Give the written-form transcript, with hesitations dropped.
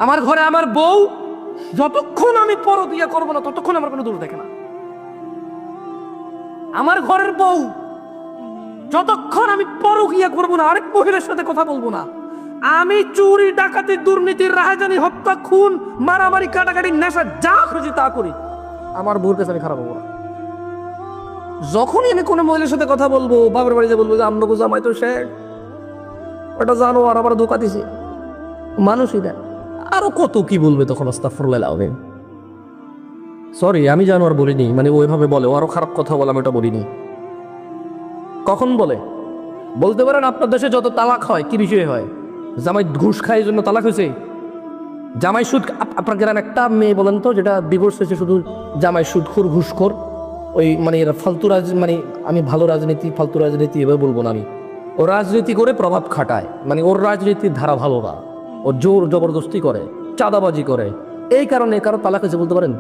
আমার ঘরে আমার বউ যতক্ষণ আমি পরকিয়া করবো না ততক্ষণ আমার কোনো দূর দেখে না। আমার ঘরের বউ যতক্ষণ আমি পরকিয়া করবো না, আরেক মহিলার সাথে কথা বলবো না, আমি চুরি ডাকাতি দুর্নীতির রাহাজানি হত্যা খুন মারামারি কাটাকাটি নেশা যা খুঁজি তা করি, আমার বউর কাছে আমি খারাপ হবো না। যখনই আমি কোনো মহিলার সাথে কথা বলবো, বাবার বাড়িতে বলবো যে আমনগো জামাই তো শেখ, ওটা জানো আর আবার ধোকা দিছি, মানুষই দেয় আরো কত কি বলবে তখন। আস্তাগফিরুল্লাহ আযীম। সরি, আমি জানো আর বলিনি, মানে ওইভাবে বলে, ও আরো খারাপ কথা বলে, আমি ওটা বলিনি। কখন বলে বলতে পারেন আপনার দেশে যত তালাক হয় কি বিষয়ে হয়? জামাই ঘুষ খায় এই জন্য তালাক হয়েছে? জামাই সুদ, আপনার গ্রামে একটা মেয়ে বলেন তো যেটা ডিভোর্স হয়েছে শুধু জামাই সুদখোর ঘুষখোর, ওই মানে এরা ফালতু মানে আমি ভালো রাজনীতি ফালতু রাজনীতি এভাবে বলবো না আমি, ও রাজনীতি করে প্রভাব খাটায়, মানে ওর রাজনীতির ধারা ভালো না, ও জোর জবরদস্তি করে, চাঁদাবাজি করে, এই কারণে কারো তালাক হয়েছে বলতে পারেন?